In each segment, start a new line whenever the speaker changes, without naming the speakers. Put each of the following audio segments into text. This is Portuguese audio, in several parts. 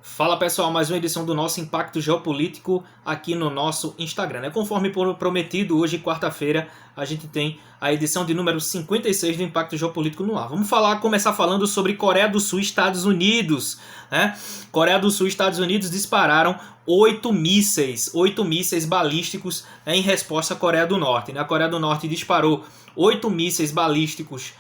Fala pessoal, mais uma edição do nosso Impacto Geopolítico aqui no nosso Instagram. Conforme prometido, hoje, quarta-feira, a gente tem a edição de número 56 do Impacto Geopolítico no ar. Vamos começar falando sobre Coreia do Sul e Estados Unidos. Coreia do Sul e Estados Unidos dispararam 8 mísseis balísticos em resposta à Coreia do Norte. A Coreia do Norte disparou 8 mísseis balísticos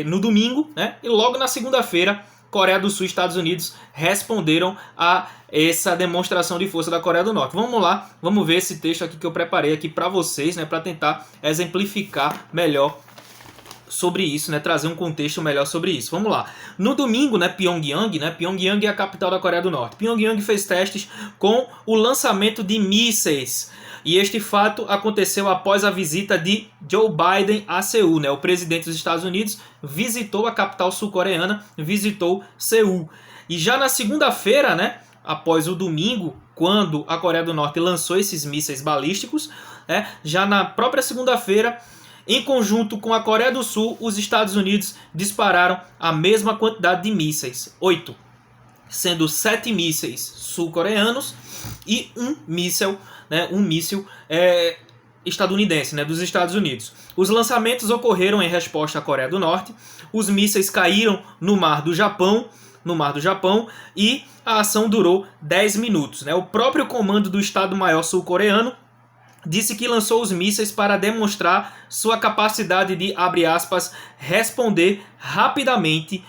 no domingo, e logo na segunda-feira Coreia do Sul e Estados Unidos responderam a essa demonstração de força da Coreia do Norte. Vamos lá, vamos ver esse texto aqui que eu preparei aqui para vocês, para tentar exemplificar melhor sobre isso, trazer um contexto melhor sobre isso. Vamos lá. No domingo, Pyongyang é a capital da Coreia do Norte. Pyongyang fez testes com o lançamento de mísseis. E este fato aconteceu após a visita de Joe Biden a Seul. O presidente dos Estados Unidos visitou a capital sul-coreana, visitou Seul. E já na segunda-feira, após o domingo, quando a Coreia do Norte lançou esses mísseis balísticos, já na própria segunda-feira, em conjunto com a Coreia do Sul, os Estados Unidos dispararam a mesma quantidade de mísseis, 8, sendo 7 mísseis sul-coreanos e um míssil estadunidense, dos Estados Unidos. Os lançamentos ocorreram em resposta à Coreia do Norte. Os mísseis caíram no Mar do Japão, e a ação durou 10 minutos. O próprio comando do Estado-Maior sul-coreano disse que lançou os mísseis para demonstrar sua capacidade de, abre aspas, responder rapidamente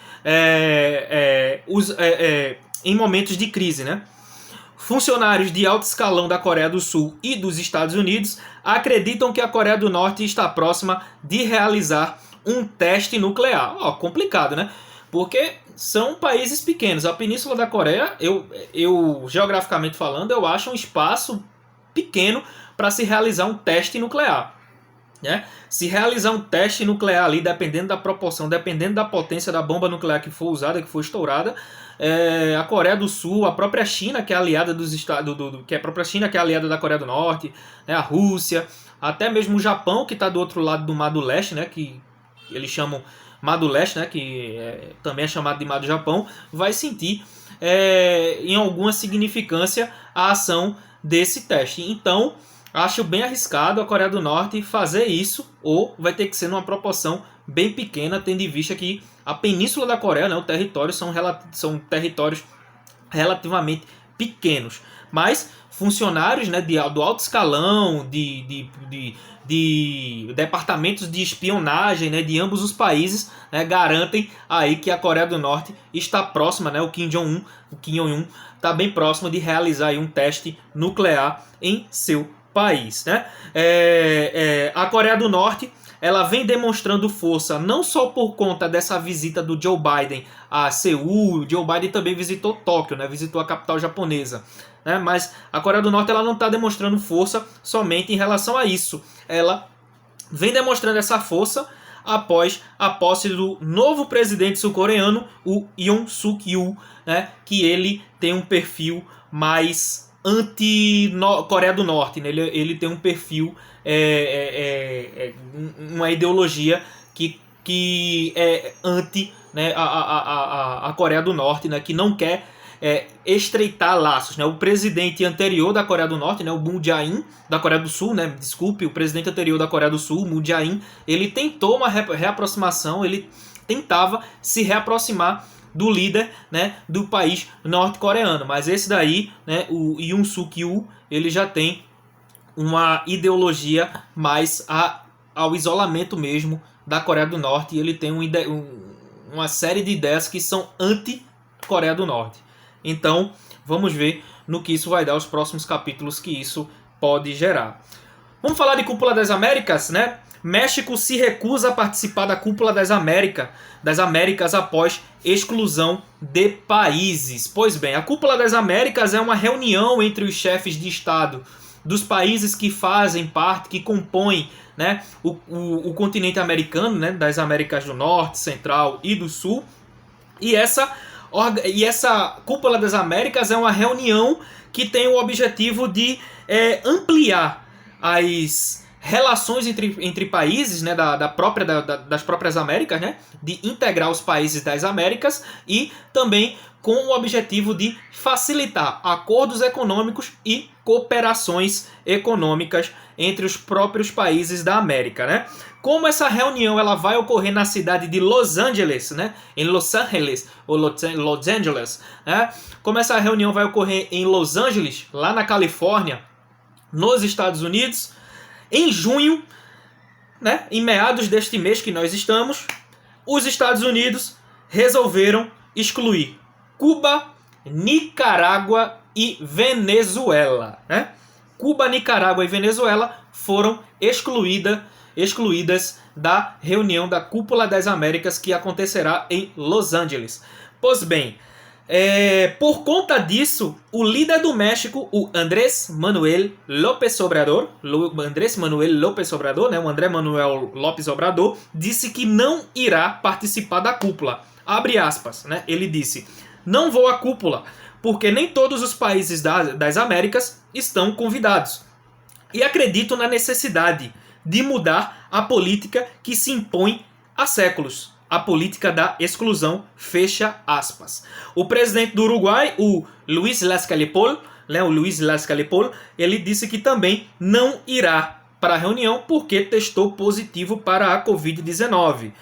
em momentos de crise, Funcionários de alto escalão da Coreia do Sul e dos Estados Unidos acreditam que a Coreia do Norte está próxima de realizar um teste nuclear. Complicado, Porque são países pequenos. A Península da Coreia, eu geograficamente falando, eu acho um espaço pequeno para se realizar um teste nuclear. Se realizar um teste nuclear ali, dependendo da proporção, dependendo da potência da bomba nuclear que for usada, que for estourada, a Coreia do Sul, a própria China, que é aliada dos Estados, a própria China, que é aliada da Coreia do Norte, a Rússia, até mesmo o Japão, que está do outro lado do Mar do Leste, que eles chamam Mar do Leste, que também é chamado de Mar do Japão, vai sentir em alguma significância a ação desse teste. Então, acho bem arriscado a Coreia do Norte fazer isso, ou vai ter que ser numa proporção bem pequena, tendo em vista que a Península da Coreia, o território, são territórios relativamente pequenos. Mas funcionários do alto escalão, de departamentos de espionagem de ambos os países garantem aí que a Coreia do Norte está próxima, o Kim Jong-un está bem próximo de realizar aí um teste nuclear em seu país. A Coreia do Norte ela vem demonstrando força não só por conta dessa visita do Joe Biden a Seul. O Joe Biden também visitou Tóquio, visitou a capital japonesa. Mas a Coreia do Norte ela não está demonstrando força somente em relação a isso. Ela vem demonstrando essa força após a posse do novo presidente sul-coreano, o Yoon Suk-yeol, que ele tem um perfil mais anti-Coreia do Norte. Ele tem um perfil, uma ideologia que é anti a Coreia do Norte, que não quer estreitar laços. O presidente anterior da Coreia do Norte, o Moon Jae-in, da Coreia do Sul, o presidente anterior da Coreia do Sul, Moon Jae-in, ele tentou uma reaproximação, ele tentava se reaproximar do líder do país norte-coreano. Mas esse daí, o Yoon Suk-yeol, ele já tem uma ideologia mais ao isolamento mesmo da Coreia do Norte, e ele tem uma série de ideias que são anti-Coreia do Norte. Então, vamos ver no que isso vai dar, os próximos capítulos que isso pode gerar. Vamos falar de Cúpula das Américas, México se recusa a participar da Cúpula das Américas após exclusão de países. Pois bem, a Cúpula das Américas é uma reunião entre os chefes de Estado dos países que fazem parte, que compõem o continente americano, das Américas do Norte, Central e do Sul. E essa Cúpula das Américas é uma reunião que tem o objetivo de ampliar as relações entre países, né, das próprias Américas, né, de integrar os países das Américas e também com o objetivo de facilitar acordos econômicos e cooperações econômicas entre os próprios países da América, né? Como essa reunião ela vai ocorrer na cidade de Los Angeles, né? Em Los Angeles ou Los Angeles, né? Como essa reunião vai ocorrer em Los Angeles, lá na Califórnia, nos Estados Unidos, em junho, né? Em meados deste mês que nós estamos, os Estados Unidos resolveram excluir Cuba, Nicarágua e Venezuela, né? Cuba, Nicarágua e Venezuela foram excluídas da reunião da Cúpula das Américas que acontecerá em Los Angeles. Pois bem, por conta disso, o líder do México, o Andrés Manuel López Obrador, né, o André Manuel López Obrador, disse que não irá participar da cúpula. Abre aspas, né? Ele disse: "Não vou à cúpula, porque nem todos os países das Américas estão convidados. E acredito na necessidade de mudar a política que se impõe há séculos. A política da exclusão", fecha aspas. O presidente do Uruguai, o Luis Lacalle Pou, ele disse que também não irá para a reunião porque testou positivo para a Covid-19.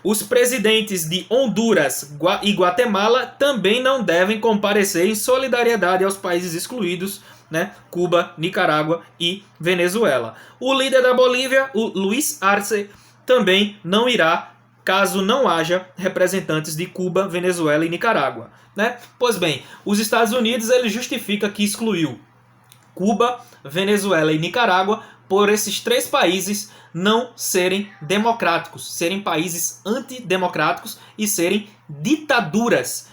Os presidentes de Honduras e Guatemala também não devem comparecer em solidariedade aos países excluídos, né? Cuba, Nicarágua e Venezuela. O líder da Bolívia, o Luis Arce, também não irá caso não haja representantes de Cuba, Venezuela e Nicarágua, né? Pois bem, os Estados Unidos ele justifica que excluiu Cuba, Venezuela e Nicarágua por esses três países não serem democráticos, serem países antidemocráticos e serem ditaduras.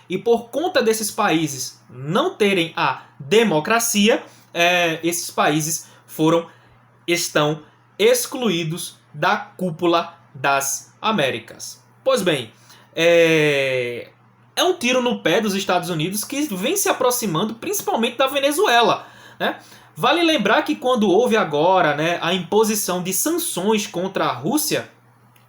E por conta desses países não terem a democracia, esses países estão excluídos da Cúpula das Américas. Pois bem, é um tiro no pé dos Estados Unidos que vem se aproximando principalmente da Venezuela, né? Vale lembrar que quando houve agora, né, a imposição de sanções contra a Rússia,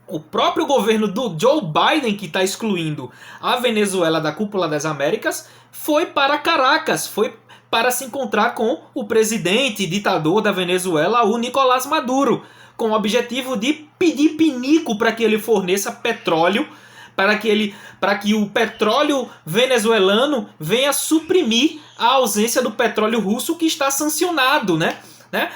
o próprio governo do Joe Biden, que está excluindo a Venezuela da Cúpula das Américas, foi para Caracas, foi para se encontrar com o presidente e ditador da Venezuela, o Nicolás Maduro, com o objetivo de pedir pinico para que ele forneça petróleo, para que o petróleo venezuelano venha suprimir a ausência do petróleo russo que está sancionado, né?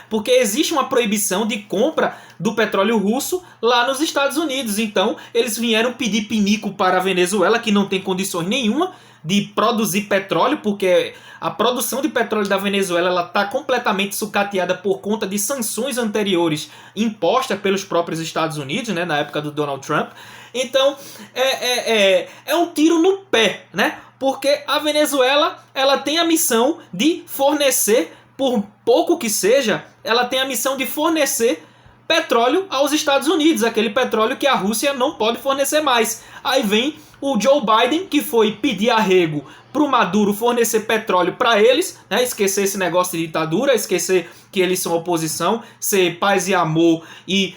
Porque existe uma proibição de compra do petróleo russo lá nos Estados Unidos. Então, eles vieram pedir pinico para a Venezuela, que não tem condições nenhuma de produzir petróleo, porque a produção de petróleo da Venezuela está completamente sucateada por conta de sanções anteriores impostas pelos próprios Estados Unidos, né, na época do Donald Trump. Então, é um tiro no pé, né? Porque a Venezuela ela tem a missão de fornecer, por pouco que seja, ela tem a missão de fornecer petróleo aos Estados Unidos, aquele petróleo que a Rússia não pode fornecer mais. Aí vem o Joe Biden, que foi pedir arrego para o Maduro fornecer petróleo para eles, né? Esquecer esse negócio de ditadura, esquecer que eles são oposição, ser paz e amor e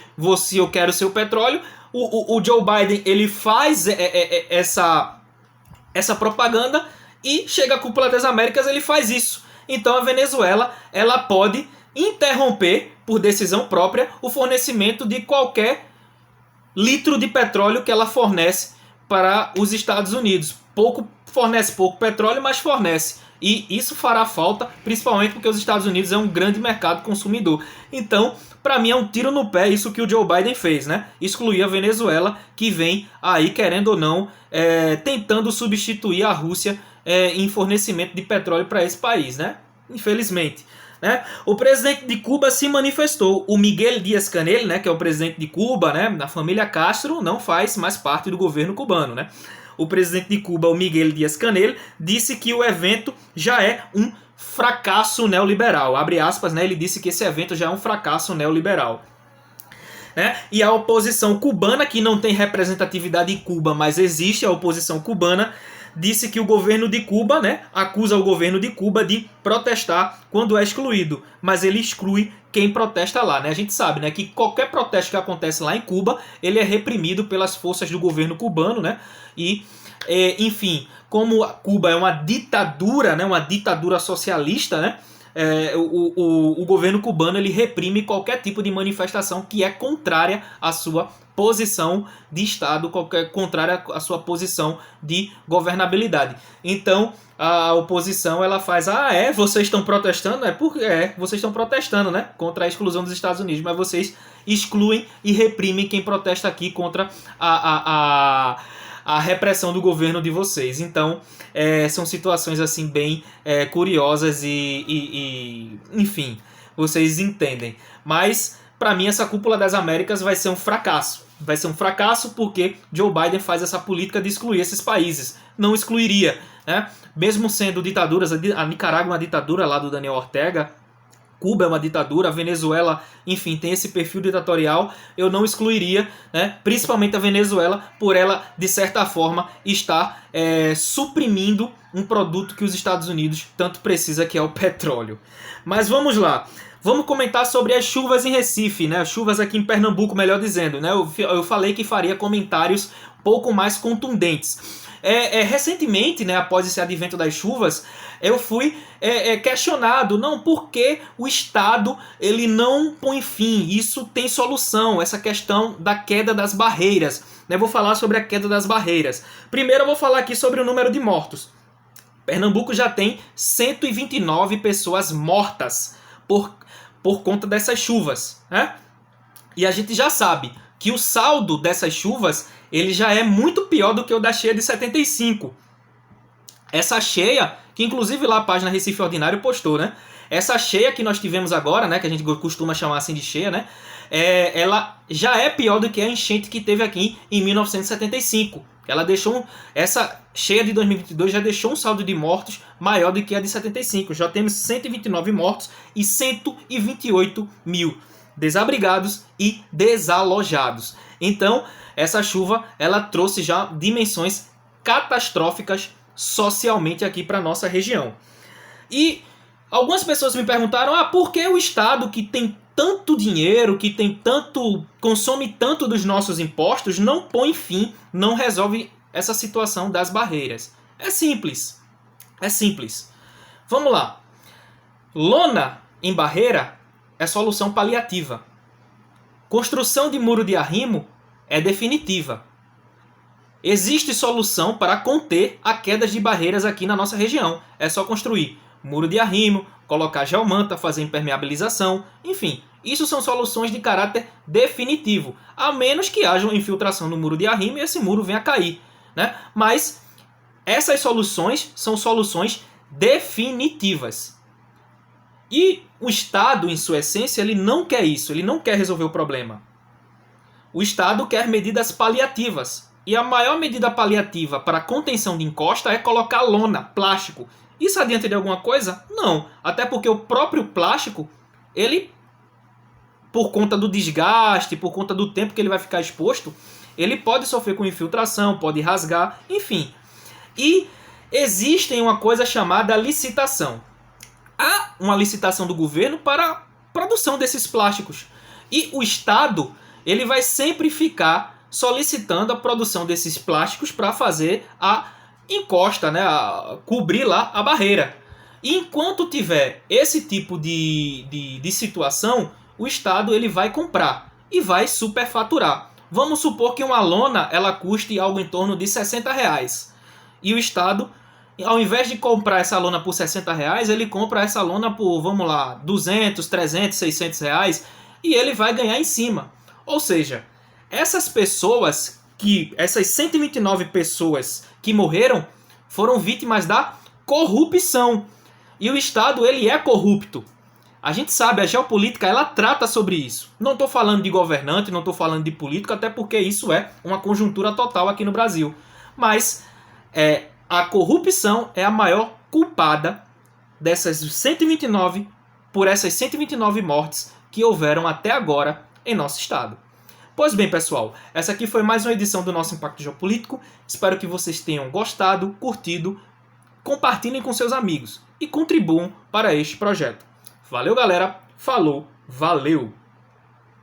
eu quero seu petróleo. O Joe Biden ele faz essa propaganda e chega à Cúpula das Américas, ele faz isso. Então a Venezuela ela pode interromper, por decisão própria, o fornecimento de qualquer litro de petróleo que ela fornece para os Estados Unidos. Fornece pouco petróleo, mas fornece. E isso fará falta, principalmente porque os Estados Unidos é um grande mercado consumidor. Então, para mim é um tiro no pé isso que o Joe Biden fez, né? Excluir a Venezuela, que vem aí, querendo ou não, tentando substituir a Rússia em fornecimento de petróleo para esse país, né? Infelizmente. Né? O presidente de Cuba se manifestou. O Miguel Díaz-Canel, né, que é o presidente de Cuba, né, na família Castro, não faz mais parte do governo cubano, né? O presidente de Cuba, o Miguel Díaz-Canel, disse que o evento já é um fracasso neoliberal. Abre aspas, né? Ele disse que esse evento já é um fracasso neoliberal. Né? E a oposição cubana, que não tem representatividade em Cuba, mas existe a oposição cubana, disse que o governo de Cuba, né, acusa o governo de Cuba de protestar quando é excluído, mas ele exclui quem protesta lá, né? A gente sabe, né, que qualquer protesto que acontece lá em Cuba, ele é reprimido pelas forças do governo cubano, né? E, enfim, como Cuba é uma ditadura, né, uma ditadura socialista, né? O governo cubano ele reprime qualquer tipo de manifestação que é contrária à sua posição de Estado, contrária à sua posição de governabilidade. Então a oposição ela faz, vocês estão protestando? Vocês estão protestando, né, contra a exclusão dos Estados Unidos, mas vocês excluem e reprimem quem protesta aqui contra a repressão do governo de vocês. Então, são situações assim bem curiosas e enfim, vocês entendem. Mas, para mim, essa cúpula das Américas vai ser um fracasso. Vai ser um fracasso porque Joe Biden faz essa política de excluir esses países. Não excluiria, né? Mesmo sendo ditaduras, a Nicarágua é uma ditadura lá do Daniel Ortega, Cuba é uma ditadura, a Venezuela, enfim, tem esse perfil ditatorial, eu não excluiria, né, principalmente a Venezuela, por ela, de certa forma, estar suprimindo um produto que os Estados Unidos tanto precisa, que é o petróleo. Mas vamos lá. Vamos comentar sobre as chuvas em Recife, né? As chuvas aqui em Pernambuco, melhor dizendo, né? Eu falei que faria comentários pouco mais contundentes. Recentemente, né, após esse advento das chuvas, eu fui questionado, não, por que o Estado ele não põe fim? Isso tem solução, essa questão da queda das barreiras. Eu vou falar sobre a queda das barreiras. Primeiro eu vou falar aqui sobre o número de mortos. Pernambuco já tem 129 pessoas mortas por conta dessas chuvas, né? E a gente já sabe que o saldo dessas chuvas ele já é muito pior do que o da cheia de 75. Essa cheia, que inclusive lá a página Recife Ordinário postou, né? Essa cheia que nós tivemos agora, né, que a gente costuma chamar assim de cheia, né? Ela já é pior do que a enchente que teve aqui em 1975. Ela deixou essa cheia de 2022 já deixou um saldo de mortos maior do que a de 75. Já temos 129 mortos e 128 mil desabrigados e desalojados. Então, essa chuva ela trouxe já dimensões catastróficas socialmente aqui para nossa região. E algumas pessoas me perguntaram: por que o Estado, que tem tanto dinheiro, que tem tanto, consome tanto dos nossos impostos, não põe fim, não resolve essa situação das barreiras? É simples. É simples. Vamos lá. Lona em barreira é solução paliativa. Construção de muro de arrimo é definitiva. Existe solução para conter a queda de barreiras aqui na nossa região. É só construir muro de arrimo, colocar geomanta, fazer impermeabilização, enfim. Isso são soluções de caráter definitivo, a menos que haja uma infiltração no muro de arrimo e esse muro venha a cair, né? Mas essas soluções são soluções definitivas. E o Estado, em sua essência, ele não quer isso, ele não quer resolver o problema. O Estado quer medidas paliativas. E a maior medida paliativa para a contenção de encosta é colocar lona, plástico. Isso adianta de alguma coisa? Não. Até porque o próprio plástico, ele, por conta do desgaste, por conta do tempo que ele vai ficar exposto, ele pode sofrer com infiltração, pode rasgar, enfim. E existe uma coisa chamada licitação. Há uma licitação do governo para a produção desses plásticos. E o Estado, ele vai sempre ficar solicitando a produção desses plásticos para fazer a encosta, né, cobrir lá a barreira. E enquanto tiver esse tipo de situação, o Estado ele vai comprar e vai superfaturar. Vamos supor que uma lona ela custe algo em torno de R$60. E o Estado, ao invés de comprar essa lona por R$60, ele compra essa lona por, vamos lá, 200, 300, R$600 e ele vai ganhar em cima. Ou seja, essas 129 pessoas que morreram foram vítimas da corrupção. E o Estado, ele é corrupto. A gente sabe, a geopolítica, ela trata sobre isso. Não estou falando de governante, não estou falando de político, até porque isso é uma conjuntura total aqui no Brasil. Mas a corrupção é a maior culpada dessas 129, por essas 129 mortes que houveram até agora em nosso Estado. Pois bem, pessoal, essa aqui foi mais uma edição do nosso Impacto Geopolítico. Espero que vocês tenham gostado, curtido, compartilhem com seus amigos e contribuam para este projeto. Valeu, galera. Falou, valeu!